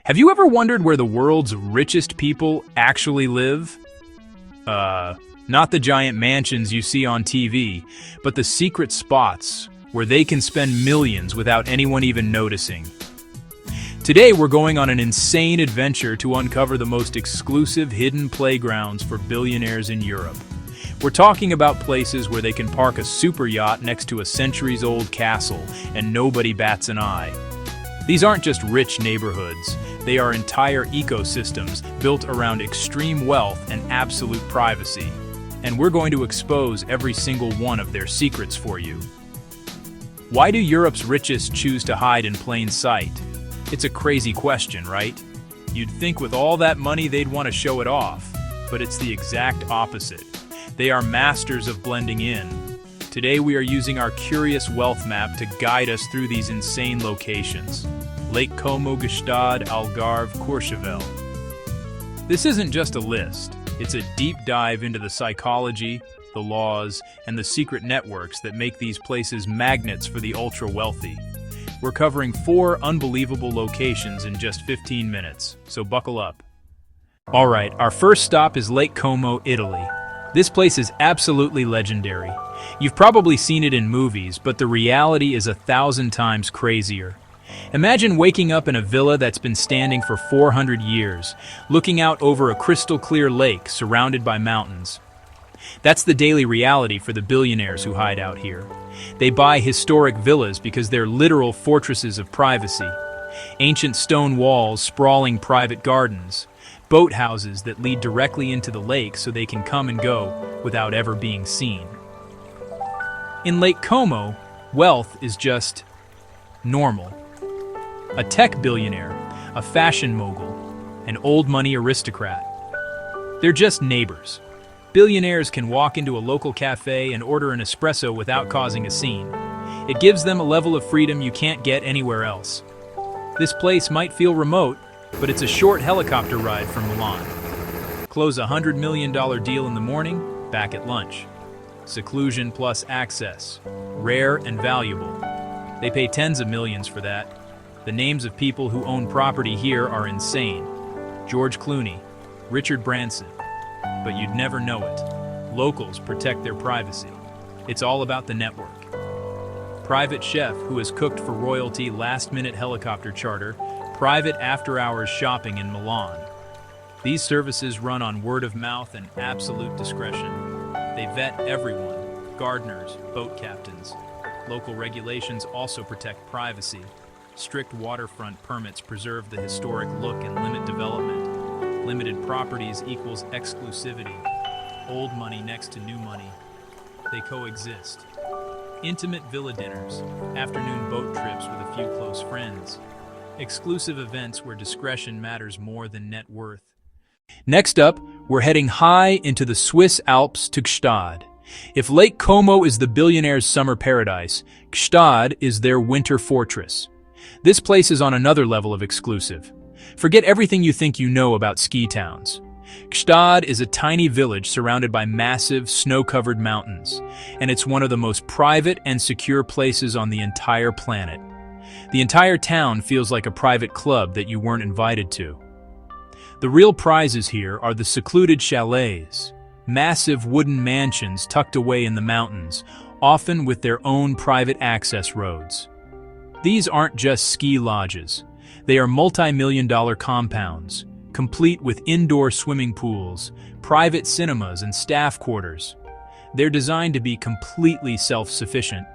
Have you ever wondered where the world's richest people actually live? Not the giant mansions you see on TV, but the secret spots where they can spend millions without anyone even noticing. Today we're going on an insane adventure to uncover the most exclusive hidden playgrounds for billionaires in Europe. We're talking about places where they can park a super yacht next to a centuries-old castle and nobody bats an eye. These aren't just rich neighborhoods, they are entire ecosystems built around extreme wealth and absolute privacy. And we're going to expose every single one of their secrets for you. Why do Europe's richest choose to hide in plain sight? It's a crazy question, right? You'd think with all that money they'd want to show it off, but it's the exact opposite. They are masters of blending in. Today we are using our curious wealth map to guide us through these insane locations. Lake Como, Gstaad, Algarve, Courchevel. This isn't just a list. It's a deep dive into the psychology, the laws, and the secret networks that make these places magnets for the ultra-wealthy. We're covering 4 unbelievable locations in just 15 minutes, so buckle up. Alright, our first stop is Lake Como, Italy. This place is absolutely legendary. You've probably seen it in movies, but the reality is 1,000 times crazier. Imagine waking up in a villa that's been standing for 400 years, looking out over a crystal-clear lake surrounded by mountains. That's the daily reality for the billionaires who hide out here. They buy historic villas because they're literal fortresses of privacy. Ancient stone walls, sprawling private gardens, boathouses that lead directly into the lake so they can come and go without ever being seen. In Lake Como, wealth is just normal. A tech billionaire, a fashion mogul, an old money aristocrat. They're just neighbors. Billionaires can walk into a local cafe and order an espresso without causing a scene. It gives them a level of freedom you can't get anywhere else. This place might feel remote, but it's a short helicopter ride from Milan. Close a $100 million deal in the morning, back at lunch. Seclusion plus access. Rare and valuable. They pay tens of millions for that. The names of people who own property here are insane. George Clooney, Richard Branson. But you'd never know it. Locals protect their privacy. It's all about the network. Private chef who has cooked for royalty, last-minute helicopter charter, private after-hours shopping in Milan. These services run on word of mouth and absolute discretion. They vet everyone, gardeners, boat captains. Local regulations also protect privacy. Strict waterfront permits preserve the historic look and limit development. Limited properties equals exclusivity. Old money next to new money. They coexist. Intimate villa dinners, afternoon boat trips with a few close friends. Exclusive events where discretion matters more than net worth. Next up, we're heading high into the Swiss Alps to Gstaad. If Lake Como is the billionaire's summer paradise, Gstaad is their winter fortress. This place is on another level of exclusive. Forget everything you think you know about ski towns. Gstaad is a tiny village surrounded by massive, snow-covered mountains, and it's one of the most private and secure places on the entire planet. The entire town feels like a private club that you weren't invited to. The real prizes here are the secluded chalets, massive wooden mansions tucked away in the mountains, often with their own private access roads. These aren't just ski lodges. They are multi-million-dollar compounds, complete with indoor swimming pools, private cinemas, and staff quarters. They're designed to be completely self-sufficient,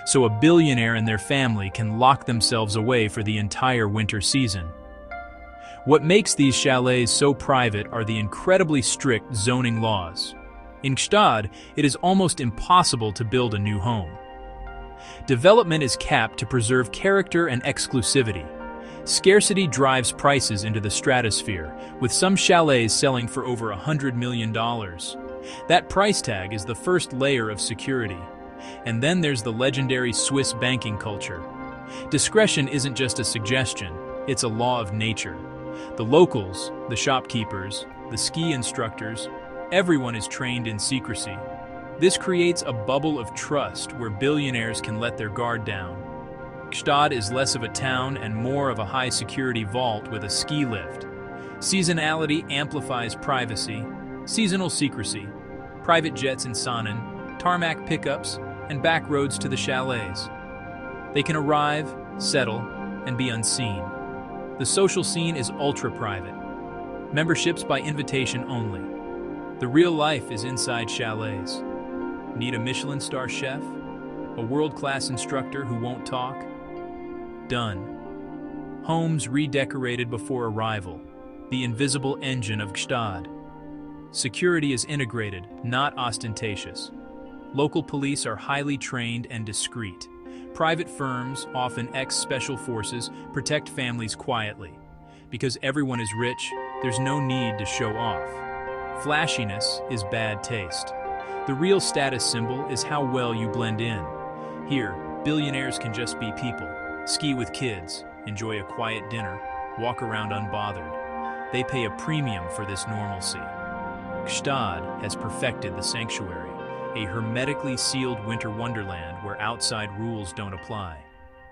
so a billionaire and their family can lock themselves away for the entire winter season. What makes these chalets so private are the incredibly strict zoning laws. In Gstaad, it is almost impossible to build a new home. Development is capped to preserve character and exclusivity. Scarcity drives prices into the stratosphere, with some chalets selling for over $100 million. That price tag is the first layer of security. And then there's the legendary Swiss banking culture. Discretion isn't just a suggestion, it's a law of nature. The locals, the shopkeepers, the ski instructors, everyone is trained in secrecy. This creates a bubble of trust where billionaires can let their guard down. Gstaad is less of a town and more of a high-security vault with a ski lift. Seasonality amplifies privacy, seasonal secrecy, private jets in Sonnen, tarmac pickups, and back roads to the chalets. They can arrive, settle, and be unseen. The social scene is ultra-private. Memberships by invitation only. The real life is inside chalets. Need a Michelin star chef? A world-class instructor who won't talk? Done. Homes redecorated before arrival. The invisible engine of Gstaad. Security is integrated, not ostentatious. Local police are highly trained and discreet. Private firms, often ex-special forces, protect families quietly. Because everyone is rich, there's no need to show off. Flashiness is bad taste. The real status symbol is how well you blend in. Here, billionaires can just be people. Ski with kids, enjoy a quiet dinner, walk around unbothered. They pay a premium for this normalcy. Gstaad has perfected the sanctuary, a hermetically sealed winter wonderland where outside rules don't apply.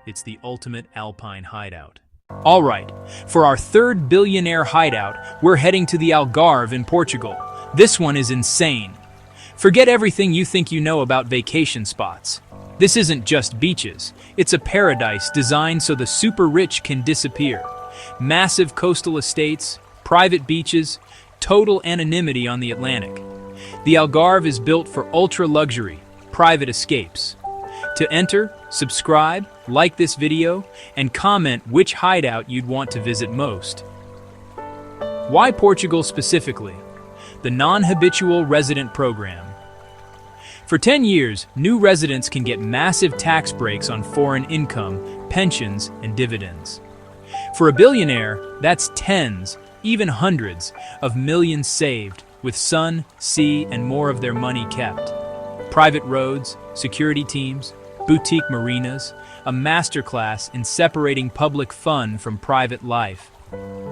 It's the ultimate alpine hideout. All right, for our third billionaire hideout, we're heading to the Algarve in Portugal. This one is insane. Forget everything you think you know about vacation spots. This isn't just beaches. It's a paradise designed so the super rich can disappear. Massive coastal estates, private beaches, total anonymity on the Atlantic. The Algarve is built for ultra-luxury, private escapes. To enter, subscribe, like this video, and comment which hideout you'd want to visit most. Why Portugal specifically? The non-habitual resident program. For 10 years, new residents can get massive tax breaks on foreign income, pensions, and dividends. For a billionaire, that's tens, even hundreds, of millions saved, with sun, sea, and more of their money kept. Private roads, security teams, boutique marinas, a masterclass in separating public fun from private life.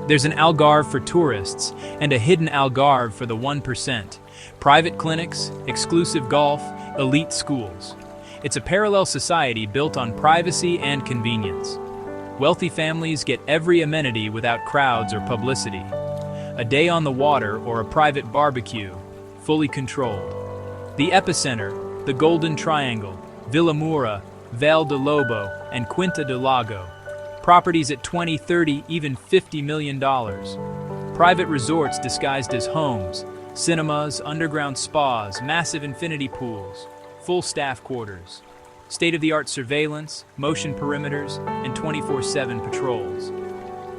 There's an Algarve for tourists and a hidden Algarve for the 1%. Private clinics, exclusive golf, elite schools. It's a parallel society built on privacy and convenience. Wealthy families get every amenity without crowds or publicity. A day on the water or a private barbecue, fully controlled. The epicenter, the Golden Triangle, Vila Moura, Val de Lobo, and Quinta do Lago. Properties at $20, $30, even $50 million. Private resorts disguised as homes, cinemas, underground spas, massive infinity pools, full staff quarters, state-of-the-art surveillance, motion perimeters, and 24/7 patrols.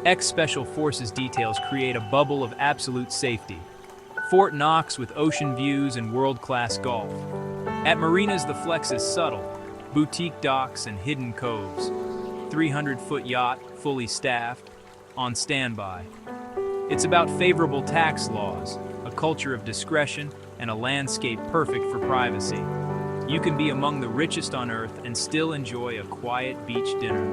Ex-Special Forces details create a bubble of absolute safety. Fort Knox with ocean views and world-class golf. At marinas, the flex is subtle, boutique docks and hidden coves. 300-foot yacht, fully staffed, on standby. It's about favorable tax laws, a culture of discretion, and a landscape perfect for privacy. You can be among the richest on earth and still enjoy a quiet beach dinner.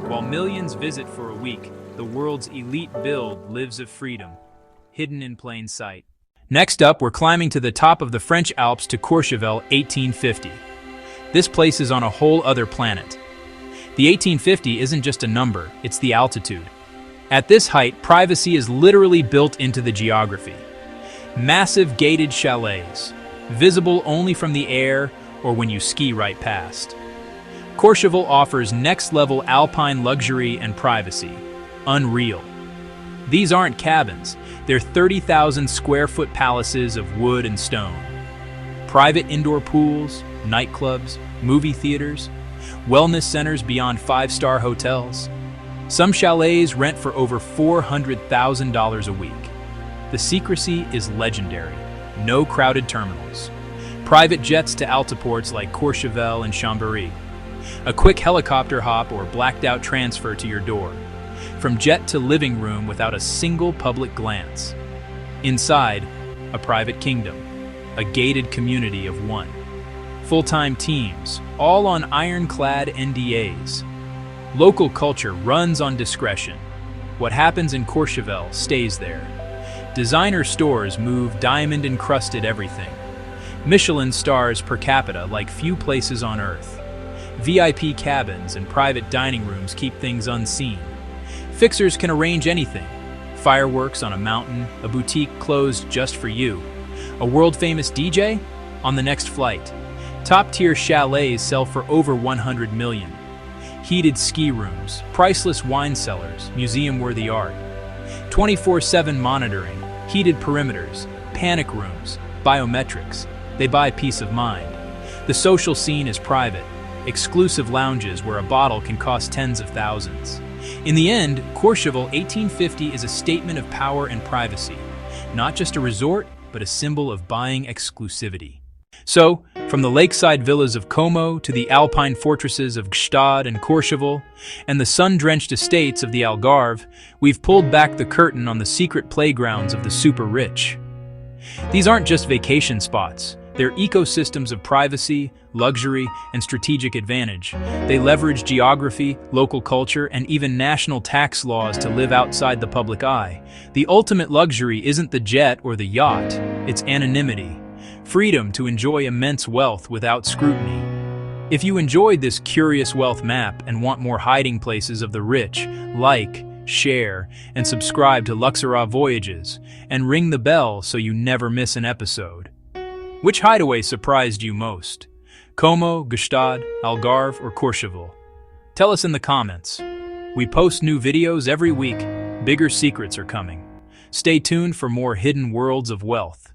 While millions visit for a week, the world's elite build lives of freedom, hidden in plain sight. Next up, we're climbing to the top of the French Alps to Courchevel 1850. This place is on a whole other planet. The 1850 isn't just a number, it's the altitude. At this height, privacy is literally built into the geography. Massive gated chalets, visible only from the air or when you ski right past. Courchevel offers next-level alpine luxury and privacy. Unreal. These aren't cabins, they're 30,000 square foot palaces of wood and stone. Private indoor pools, nightclubs, movie theaters, wellness centers beyond 5-star hotels. Some chalets rent for over $400,000 a week. The secrecy is legendary. No crowded terminals. Private jets to altiports like Courchevel and Chambéry. A quick helicopter hop or blacked-out transfer to your door. From jet to living room without a single public glance. Inside, a private kingdom. A gated community of one. Full-time teams, all on ironclad NDAs. Local culture runs on discretion. What happens in Courchevel stays there. Designer stores move diamond-encrusted everything. Michelin stars per capita like few places on Earth. VIP cabins and private dining rooms keep things unseen. Fixers can arrange anything. Fireworks on a mountain, a boutique closed just for you. A world-famous DJ? On the next flight. Top-tier chalets sell for over 100 million. Heated ski rooms, priceless wine cellars, museum-worthy art. 24/7 monitoring, heated perimeters, panic rooms, biometrics. They buy peace of mind. The social scene is private. Exclusive lounges where a bottle can cost tens of thousands. In the end, Courchevel 1850 is a statement of power and privacy. Not just a resort, but a symbol of buying exclusivity. So, from the lakeside villas of Como to the alpine fortresses of Gstaad and Courchevel, and the sun-drenched estates of the Algarve, we've pulled back the curtain on the secret playgrounds of the super-rich. These aren't just vacation spots. They're ecosystems of privacy, luxury, and strategic advantage. They leverage geography, local culture, and even national tax laws to live outside the public eye. The ultimate luxury isn't the jet or the yacht, it's anonymity. Freedom to enjoy immense wealth without scrutiny. If you enjoyed this curious wealth map and want more hiding places of the rich, like, share, and subscribe to Luxará Voyages, and ring the bell so you never miss an episode. Which hideaway surprised you most? Como, Gstaad, Algarve, or Courchevel? Tell us in the comments. We post new videos every week. Bigger secrets are coming. Stay tuned for more hidden worlds of wealth.